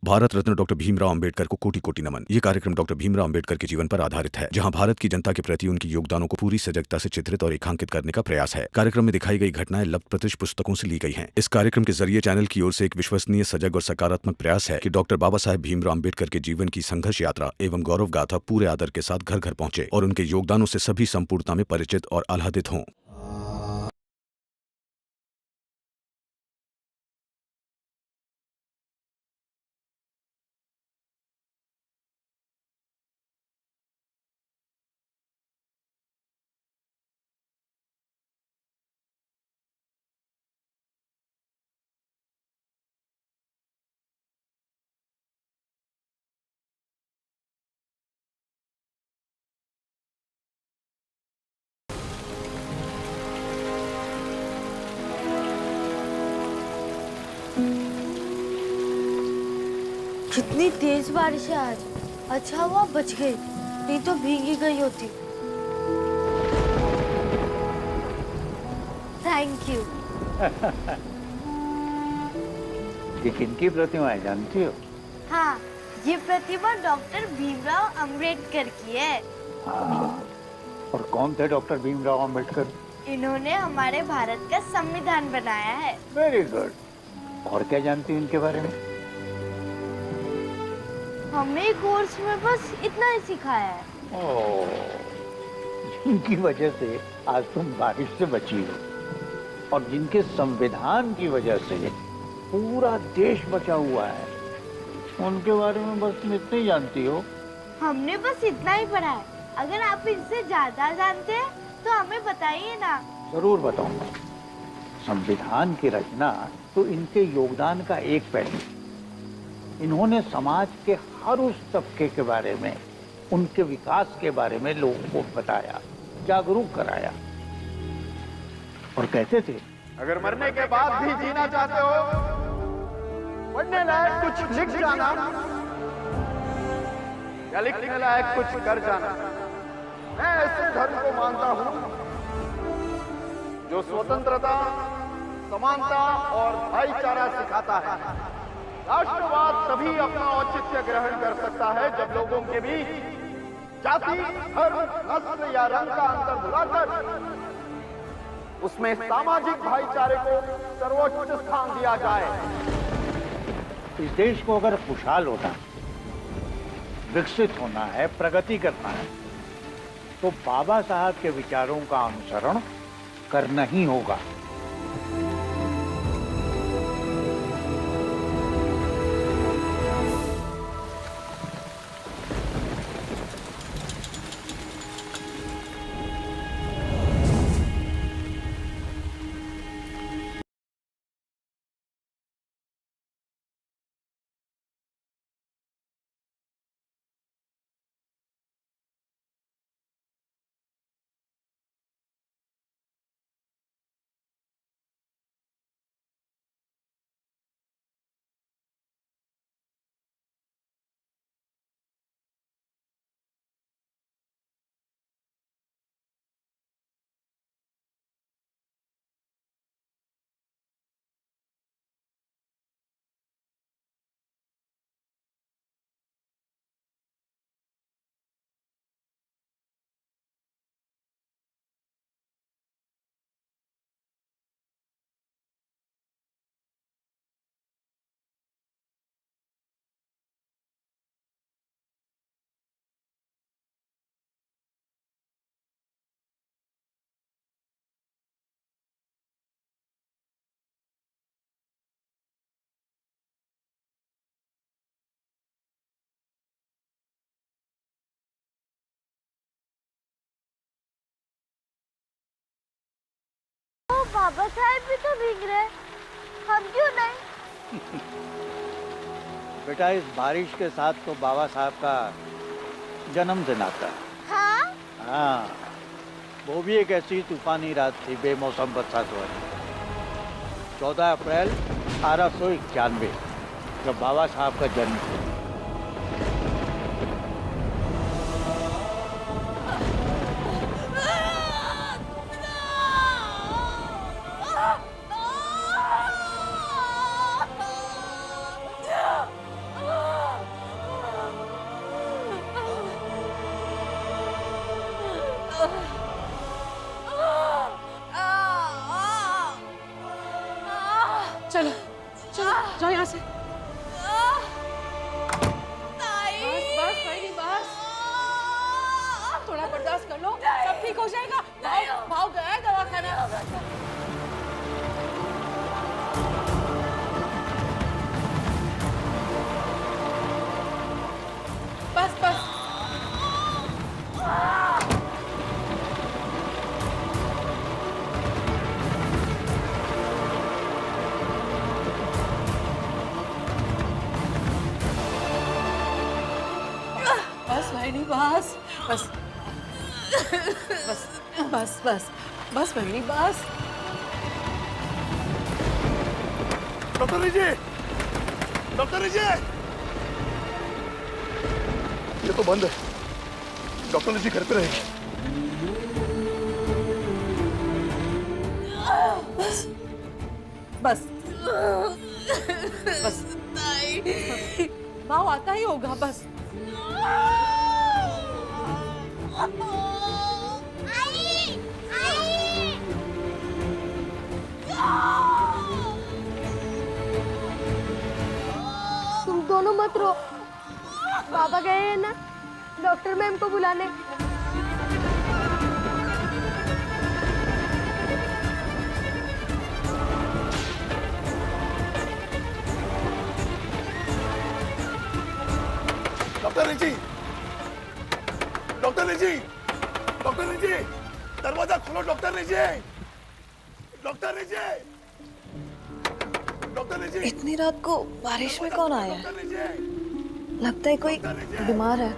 Bharat Ratna doctor Bhimrao Ambedkar को कोटि कोटि नमन। ये कार्यक्रम डॉक्टर भीमराव अंबेडकर के जीवन पर आधारित है, जहां भारत की जनता के प्रति उनके योगदानों को पूरी सजगता से चित्रित और रेखांकित करने का प्रयास है। कार्यक्रम में दिखाई गई घटनाएं लब्ध पुस्तकों से ली गई हैं। इस कार्यक्रम के जरिए चैनल की ओर से एक विश्वसनीय, सजग और सकारात्मक प्रयास है कि डॉक्टर बाबा साहेब भीमराव अंबेडकर के जीवन की संघर्ष यात्रा एवं गौरव गाथा पूरे आदर के साथ घर घर पहुंचे और उनके योगदानों से सभी संपूर्णता में परिचित और आह्लादित हों। कितनी तेज बारिश है आज। अच्छा हुआ बच गई, नहीं तो भीगी गई होती। Thank you. ये किनकी प्रतिमा है जानती हो? हाँ, ये प्रतिमा डॉक्टर भीमराव अंबेडकर की है। हाँ। और कौन थे डॉक्टर भीमराव अंबेडकर? इन्होंने हमारे भारत का संविधान बनाया है। Very good. और क्या जानती हो इनके बारे में? हमें कोर्स में बस इतना ही सिखाया है। ओह, जिनकी वजह से आज तुम बारिश से बची हो और जिनके संविधान की वजह से पूरा देश बचा हुआ है, उनके बारे में बस तुम इतना ही जानती हो? हमने बस इतना ही पढ़ा है। अगर आप इनसे ज्यादा जानते हैं तो हमें बताइए ना। जरूर बताऊंगा। संविधान की रचना तो इनके योगदान का एक पहलू। इन्होंने समाज के हर उस तबके के बारे में, उनके विकास के बारे में लोगों को बताया, जागरूक कराया। और कहते थे, अगर मरने के बाद भी जीना चाहते हो, पढ़ने लायक कुछ लिख जाना या लिखने लायक कुछ कर जाना। मैं ऐसे धर्म को मानता हूं जो स्वतंत्रता, समानता और भाईचारा सिखाता है। राष्ट्रवाद तभी अपना औचित्य ग्रहण कर सकता है जब लोगों के बीच जाति, धर्म, नस्ल या रंग का अंतर भुलाकर उसमें सामाजिक भाईचारे को सर्वोच्च स्थान दिया जाए। इस देश को अगर खुशहाल होना, विकसित होना है, प्रगति करना है, तो बाबा साहब के विचारों का अनुसरण करना ही होगा। बाबा साहब भी तो भीग रहे, हम क्यों नहीं? बेटा, इस बारिश के साथ तो बाबा साहब का जन्मदिन आता है। हाँ? हाँ, वो भी एक ऐसी तूफानी रात थी, बेमौसम बरसात वाली। 14 अप्रैल 1891 जब बाबा साहब का जन्म हुआ। बहनी बस बस बस बस बस बस बहनी बस। डॉक्टर लीजिए, डॉक्टर लीजिए, ये तो बंद है। डॉक्टर लीजिए घर पे रहेगी। बस बस भाव आता ही होगा बस। तुम दोनों मत रो, पापा गए हैं ना डॉक्टर मैम को बुलाने। Doctor Richie, doctor Richie, doctor Richie, दरवाजा खोलो doctor Richie, doctor Richie, doctor Richie. इतनी रात को बारिश में कौन आया है? डॉक्टर रिची, लगता है कोई बीमार है।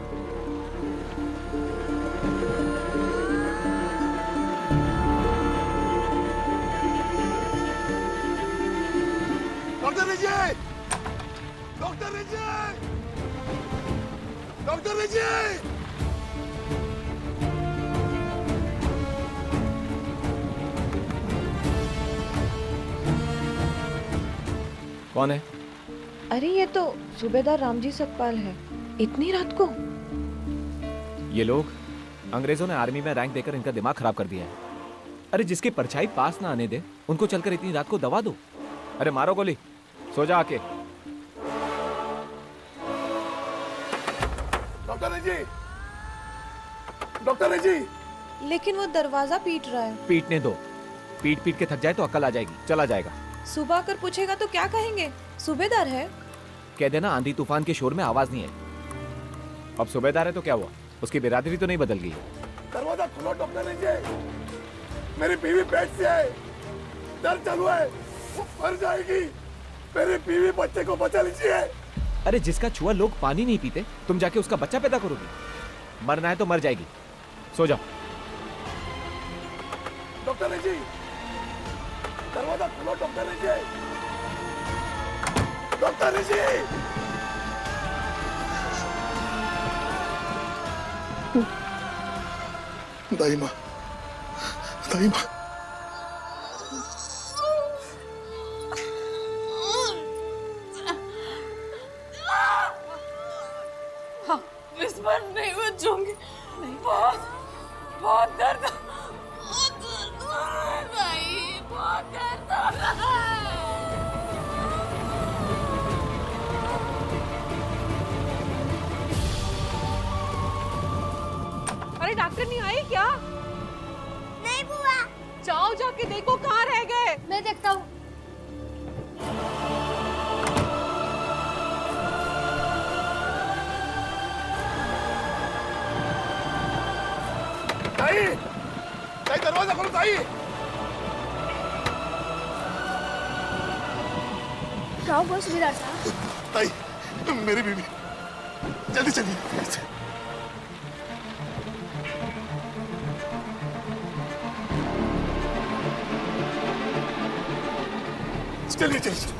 Doctor Richie, doctor Richie, doctor Richie. कौन है? अरे ये तो सूबेदार रामजी सतपाल है। इतनी रात को? ये लोग अंग्रेजों ने आर्मी में रैंक देकर इनका दिमाग खराब कर दिया है। अरे जिसकी परछाई पास ना आने दे उनको चलकर इतनी रात को दवा दो। अरे मारो गोली, सो जा आके। Doctor Richie, doctor Richie. लेकिन वो दरवाजा पीट रहा है। पीटने दो, पीट पीट के थक जाए तो अक्ल आ जाएगी, चला जाएगा। सुबह आकर पूछेगा तो क्या कहेंगे? सूबेदार है। कह देना आंधी तूफान के शोर में आवाज नहीं आई। अब सूबेदार है तो क्या हुआ, उसकी बिरादरी तो नहीं बदल गई। दरवाजा खोलो डॉक्टर रिची, मेरी बीवी पेट से है, दर्द चालू है, वो मर जाएगी। मेरी बीवी बच्चे को बचा लीजिए। अरे जिसका छुआ लोग पानी नहीं पीते, तुम जाके उसका बच्चा पैदा करोगे। मरना है तो मर जाएगी, सो जाओ। डॉक्टर रिची, दरवाजा खोलो डॉक्टर रिची, डॉक्टर रिची। दाई माँ, दाई माँ। हाँ, इस बार नहीं बचूंगी। बहुत बहुत दर्द, भाई बहुत दर्द। अरे डॉक्टर नहीं आए क्या? नहीं बुआ। जाओ जाके देखो कहाँ रह गए। मैं देखता हूँ। दाई, दाई दरवाजा खोलो दाई। जाओ बस सूबेदार साहब। दाई, मेरी बीवी, जल्दी चलिए। चलिए चलिए।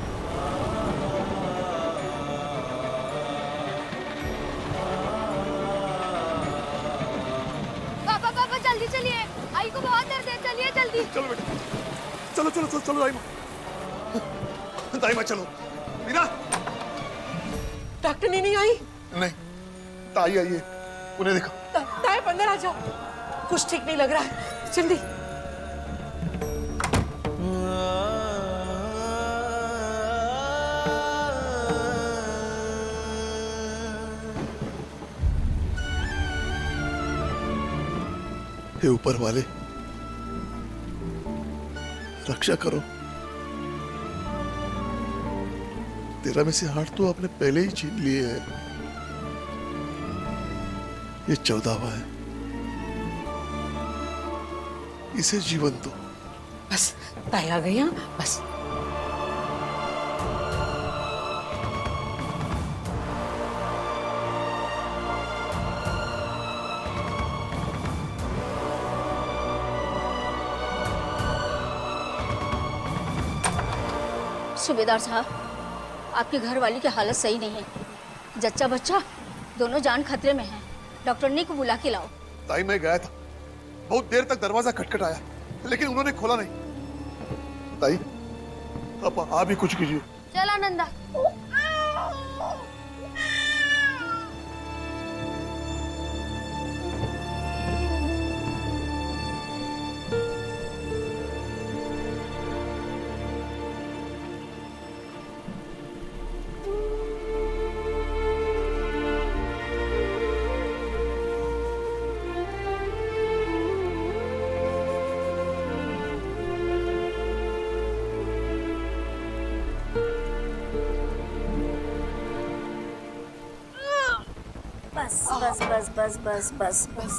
पापा पापा जल्दी चलिए, आई को बहुत दर्द है, चलिए जल्दी। चलो बेटा, चलो चलो चलो चलो दाई माँ, दाई माँ चलो। मीरा, डॉक्टर नहीं आई। नहीं, ताई आई है, उन्हें देखो। ताए अंदर आ जाओ, कुछ ठीक नहीं लग रहा है, जल्दी। हे ऊपर वाले, रक्षा करो। तेरा में से हाथ तो आपने पहले ही छीन लिए है। ये 14वां है, इसे जीवन दो। बस ताई आ गई। हाँ बस। सूबेदार साहब, आपकी घरवाली की हालत सही नहीं है। जच्चा बच्चा दोनों जान खतरे में हैं। डॉक्टर ने को बुला के लाओ। ताई मैं गया था, बहुत देर तक दरवाजा खटखटाया लेकिन उन्होंने खोला नहीं। ताई अब आप ही कुछ कीजिए। चला नंदा। बस बस बस बस बस बस बस।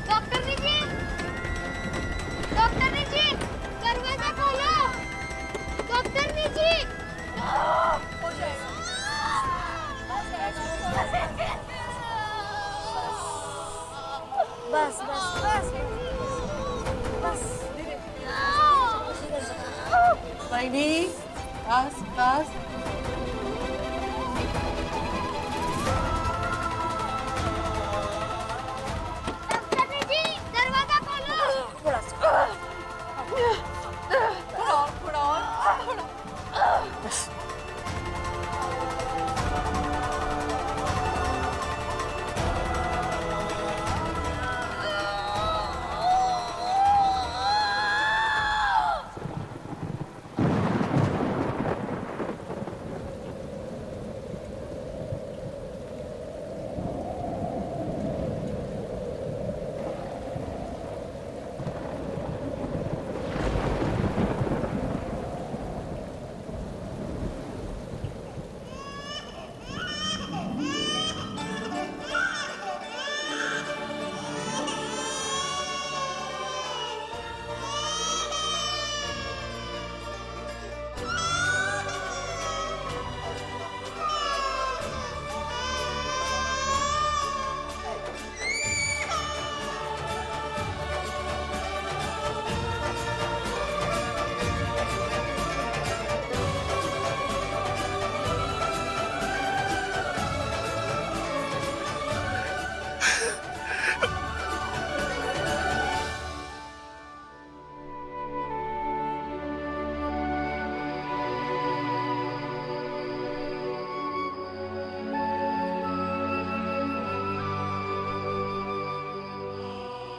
डॉक्टर जी, दरवाजा खोलो। डॉक्टर जी। बस बस बस बस। बहनी, बस बस। डॉक्टर जी, दरवाजा खोलो। थोड़ा सा थोड़ा और। बस।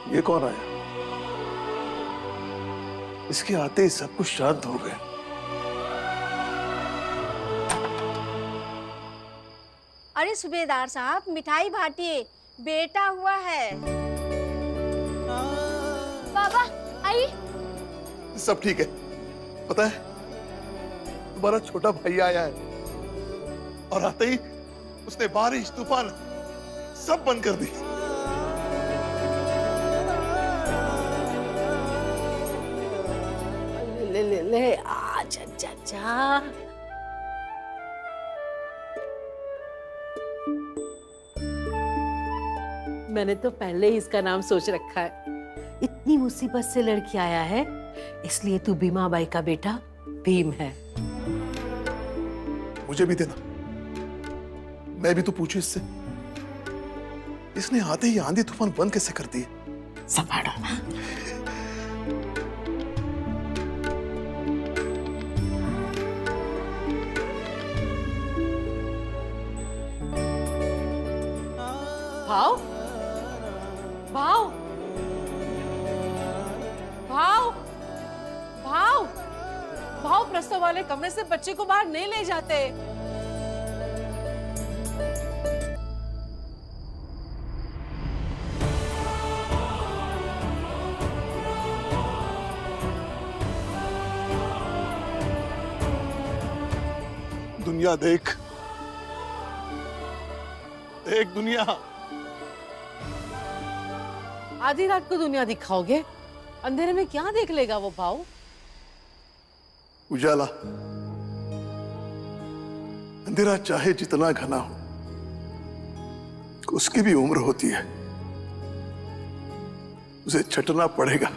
ये कौन आया? इसके आते ही सब कुछ शांत हो गया। अरे सूबेदार साहब, मिठाई बांटिए, बेटा हुआ है। बाबा, आई। सब ठीक है। पता है तुम्हारा छोटा भाई आया है और आते ही उसने बारिश तूफान सब बंद कर दी। ले ले ले, आजा चाचा। मैंने तो पहले ही इसका नाम सोच रखा है। इतनी मुसीबत से लड़की आया है, इसलिए तू भीमा बाई का बेटा भीम है। मुझे भी देना, मैं भी तो पूछू इससे। इसने आते ही आंधी तूफान बंद कैसे कर दिए? संभालो ना। भाव, भाव, भाव, भाव, भाव, प्रसव वाले कमरे से बच्चे को बाहर नहीं ले जाते। दुनिया देख, देख दुनिया। आधी रात को दुनिया दिखाओगे? अंधेरे में क्या देख लेगा वो भाव? उजाला, अंधेरा चाहे जितना घना हो, उसकी भी उम्र होती है। उसे छटना पड़ेगा।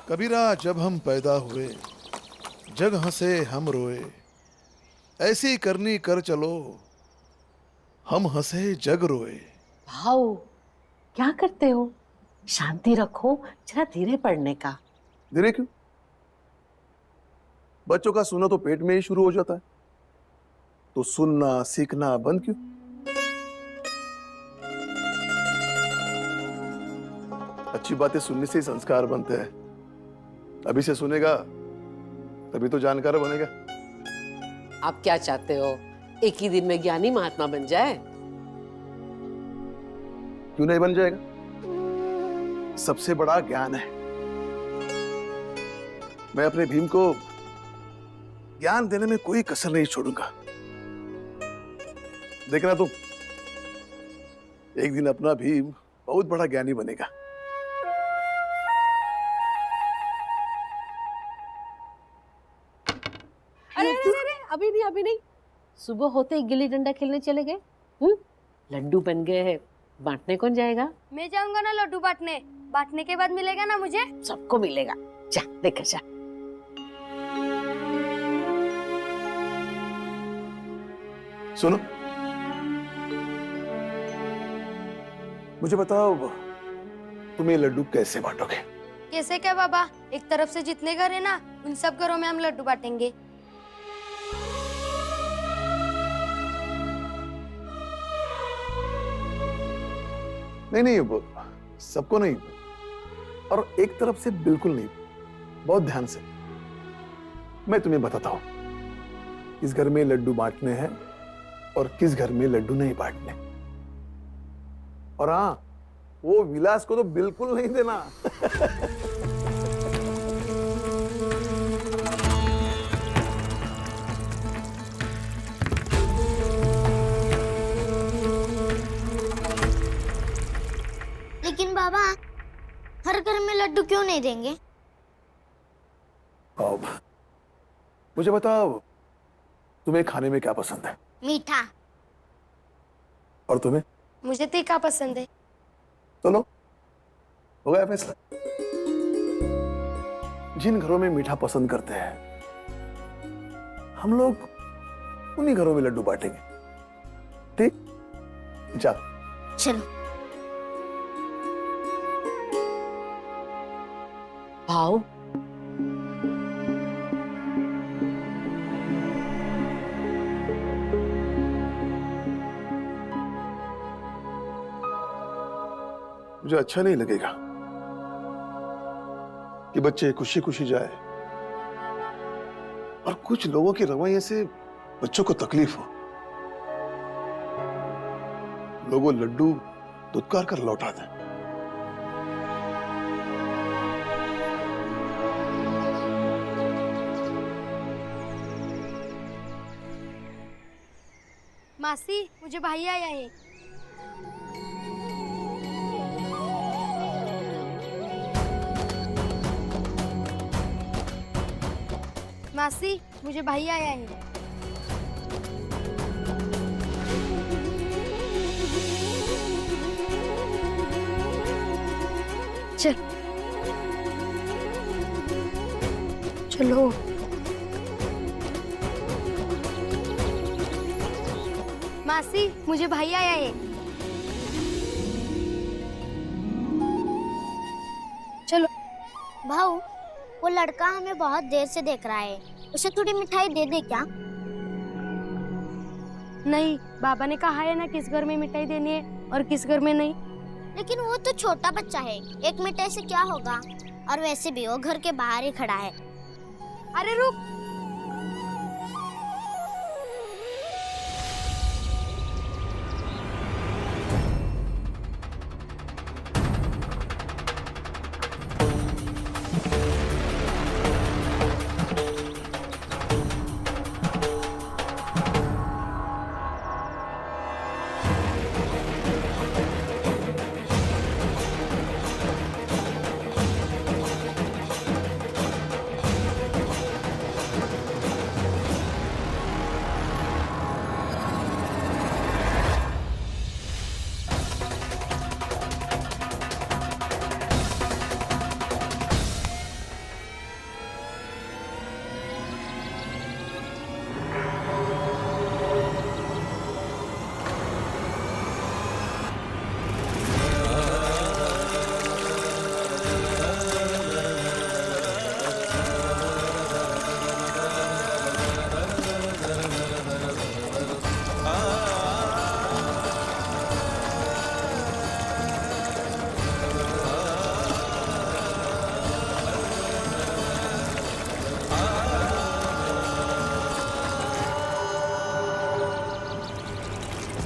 कबीरा जब हम पैदा हुए, जग हंसे हम रोए, ऐसी करनी कर चलो, हम हंसे जग रोए। भाऊ क्या करते हो? शांति रखो, जरा धीरे पढ़ने का। धीरे क्यों? बच्चों का सुनना तो पेट में ही शुरू हो जाता है, तो सुनना सीखना बंद क्यों? अच्छी बातें सुनने से ही संस्कार बनते हैं। अभी से सुनेगा तभी तो जानकार बनेगा। आप क्या चाहते हो, एक ही दिन में ज्ञानी महात्मा बन जाए? क्यों नहीं बन जाएगा? सबसे बड़ा ज्ञान है। मैं अपने भीम को ज्ञान देने में कोई कसर नहीं छोड़ूंगा। देखना तुम, एक दिन अपना भीम बहुत बड़ा ज्ञानी बनेगा। अभी नहीं, सुबह होते ही गिल्ली डंडा खेलने चले गए। लड्डू बन गए हैं, बांटने कौन जाएगा? मैं जाऊंगा ना लड्डू बांटने। बांटने के बाद मिलेगा ना मुझे? सबको मिलेगा, जा लेकर जा। सुनो, मुझे बताओ तुम ये लड्डू कैसे बांटोगे? कैसे क्या बाबा? एक तरफ से जितने घर है ना, उन सब घरों में हम लड्डू बांटेंगे। नहीं, वो सबको नहीं, और एक तरफ से बिल्कुल नहीं, बहुत ध्यान से। मैं तुम्हें बताता हूं किस घर में लड्डू बांटने हैं और किस घर में लड्डू नहीं बांटने। और हाँ, वो विलास को तो बिल्कुल नहीं देना। लेकिन बाबा, हर घर में लड्डू क्यों नहीं देंगे? अब मुझे बताओ, तुम्हें खाने में क्या पसंद है? मीठा। और तुम्हें? मुझे तीखा पसंद है। चलो, हो गया फैसला। जिन घरों में मीठा पसंद करते हैं, हम लोग उन्हीं घरों में लड्डू बांटेंगे। ठीक? चलो चलो। भाऊ, मुझे अच्छा नहीं लगेगा कि बच्चे खुशी खुशी जाए और कुछ लोगों के रवैये से बच्चों को तकलीफ हो। लोगों लड्डू दुत्कार कर लौटा दें। मासी, मुझे भाई आया है। मासी, मुझे भाई आया है। चलो। मासी, मुझे भाई आया है। चलो। भाऊ, वो लड़का हमें बहुत देर से देख रहा है। उसे थोड़ी मिठाई दे दे क्या? नहीं, बाबा ने कहा है ना किस घर में मिठाई देनी है और किस घर में नहीं। लेकिन वो तो छोटा बच्चा है, एक मिठाई से क्या होगा? और वैसे भी वो घर के बाहर ही खड़ा है। अरे रुक,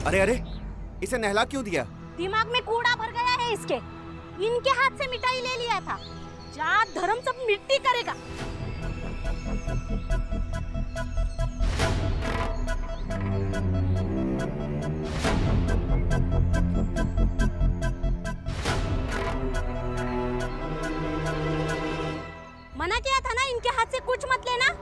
अरे अरे, इसे नहला क्यों दिया? दिमाग में कूड़ा भर गया है इसके। इनके हाथ से मिठाई ले लिया था। जात धर्म सब मिट्टी करेगा। मना किया था ना, इनके हाथ से कुछ मत लेना।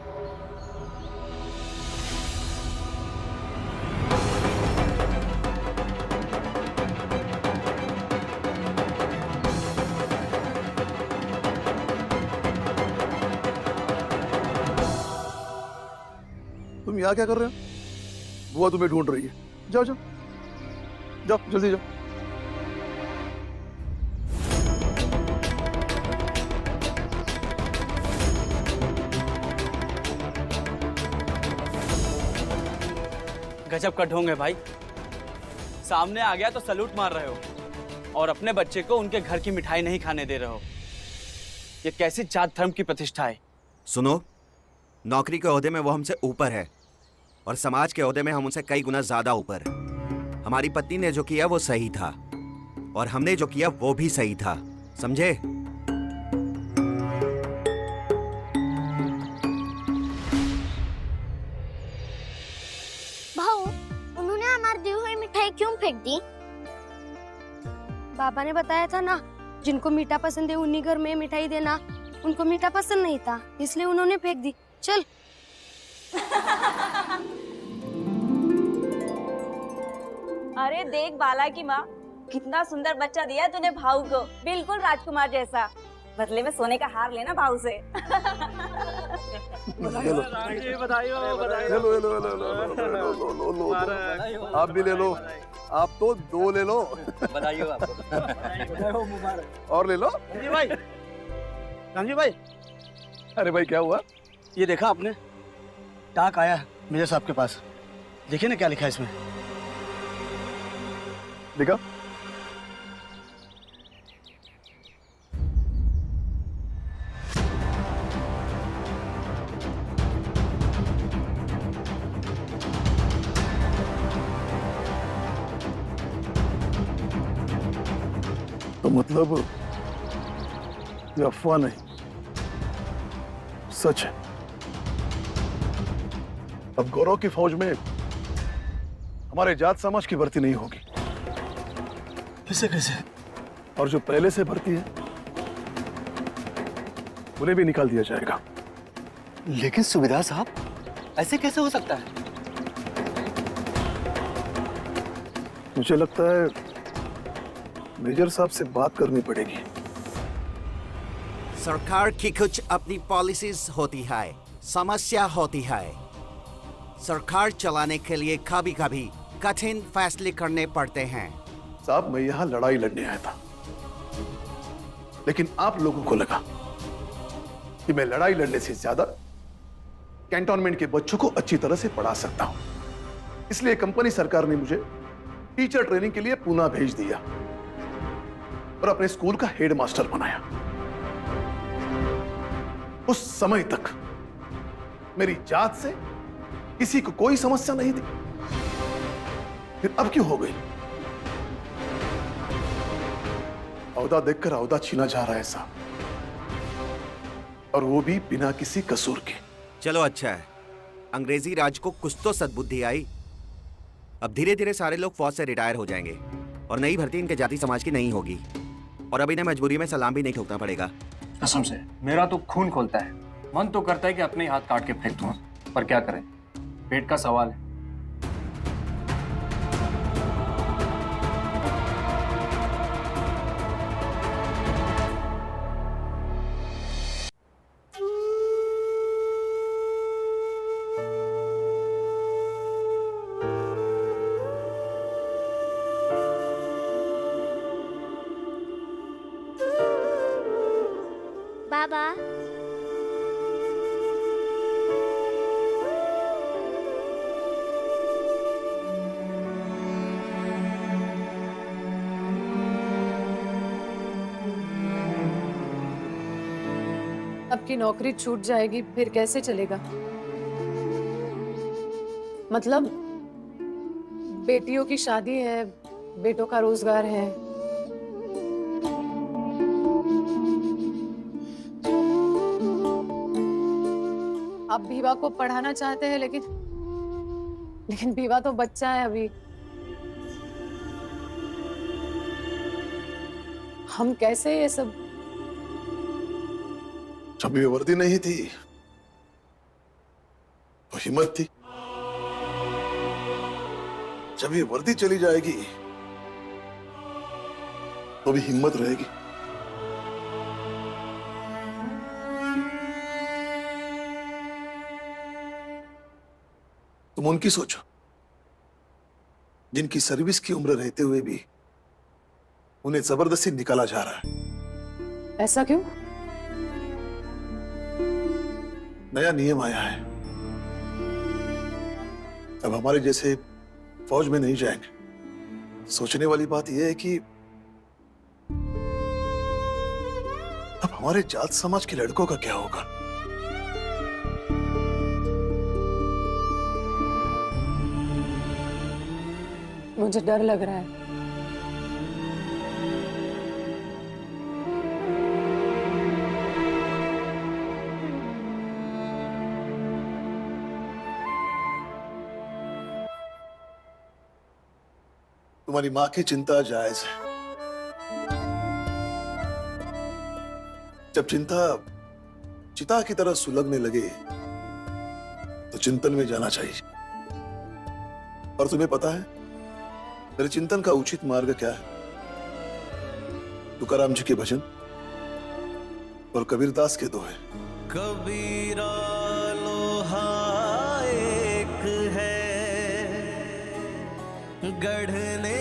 तुम यहाँ क्या कर रहे हो? बुआ तुम्हें ढूंढ रही है। जाओ जाओ जाओ, जल्दी जाओ। गजब का ढोंग है भाई। सामने आ गया तो सलूट मार रहे हो और अपने बच्चे को उनके घर की मिठाई नहीं खाने दे रहे हो। ये कैसी जात धर्म की प्रतिष्ठा है? सुनो, नौकरी के ओहदे में वो हमसे ऊपर है और समाज के ओहदे में हम उनसे कई गुना ज्यादा ऊपर। हमारी पत्नी ने जो किया वो सही था और हमने जो किया वो भी सही था, समझे? भाऊ, उन्होंने हमारी दी हुई मिठाई क्यों फेंक दी? बाबा ने बताया था ना, जिनको मीठा पसंद है उन्हीं घर में मिठाई देना। उनको मीठा पसंद नहीं था, इसलिए उन्होंने फेंक दी। चल। अरे देख बाला की माँ, कितना सुंदर बच्चा दिया तूने भाऊ को, बिल्कुल राजकुमार जैसा। बदले में सोने का हार लेना भाऊ से। आप भी ले लो, आप तो 2 ले लो। बधाई हो आपको। और ले लो। रामजी भाई, अरे भाई क्या हुआ? ये देखा आपने? डाक आया है मेरे साहब के पास। देखिए ना क्या लिखा है इसमें। देखा? तो मतलब ये अफवाह नहीं, सच है। अब गौरव की फौज में हमारे जात समाज की भर्ती नहीं होगी। कैसे कैसे? और जो पहले से भर्ती है उन्हें भी निकाल दिया जाएगा। लेकिन सुबेदार साहब, ऐसे कैसे हो सकता है? मुझे लगता है मेजर साहब से बात करनी पड़ेगी। सरकार की कुछ अपनी पॉलिसीज होती है, समस्या होती है। सरकार चलाने के लिए कभी कभी कठिन फैसले करने पड़ते हैं। साहब, मैं यहाँ लड़ाई लड़ने आया था, लेकिन आप लोगों को लगा कि मैं लड़ाई लड़ने से ज्यादा कैंटोनमेंट के बच्चों को अच्छी तरह से पढ़ा सकता हूं। इसलिए कंपनी सरकार ने मुझे टीचर ट्रेनिंग के लिए पूना भेज दिया और अपने स्कूल का हेड मास्टर बनाया। उस समय तक मेरी जात से किसी को कोई समस्या नहीं थी, फिर अब क्यों हो गई? औदा देखकर औदा छीना जा रहा है साहब, और वो भी बिना किसी कसूर के। चलो अच्छा है, अंग्रेजी राज को कुछ तो सद्बुद्धि आई। अब धीरे धीरे सारे लोग फौज से रिटायर हो जाएंगे और नई भर्ती इनके जाति समाज की नहीं होगी, और अब इन्हें मजबूरी में सलाम भी नहीं ठोकना पड़ेगा। कसम से मेरा तो खून खोलता है, मन तो करता है कि अपने हाथ काट के फेंक दूं, पर क्या करें, पेट का सवाल है। बाबा, आपकी नौकरी छूट जाएगी फिर कैसे चलेगा? मतलब बेटियों की शादी है, बेटों का रोजगार है। आप भीवा को पढ़ाना चाहते हैं, लेकिन भीवा तो बच्चा है अभी। हम कैसे ये सब? जब ये वर्दी नहीं थी तो हिम्मत थी, जब ये वर्दी चली जाएगी तो भी हिम्मत रहेगी। तुम उनकी सोचो जिनकी सर्विस की उम्र रहते हुए भी उन्हें जबरदस्ती निकाला जा रहा है। ऐसा क्यों? नया नियम आया है, अब हमारे जैसे फौज में नहीं जाएंगे। सोचने वाली बात यह है कि अब हमारे जात समाज के लड़कों का क्या होगा? मुझे डर लग रहा है। तुम्हारी मां की चिंता जायज है। जब चिंता चिता की तरह सुलगने लगे तो चिंतन में जाना चाहिए। और तुम्हें पता है मेरे चिंतन का उचित मार्ग क्या है? तुकाराम जी के भजन और कबीरदास के दोहे। कबीरा लोहा एक है गढ़ने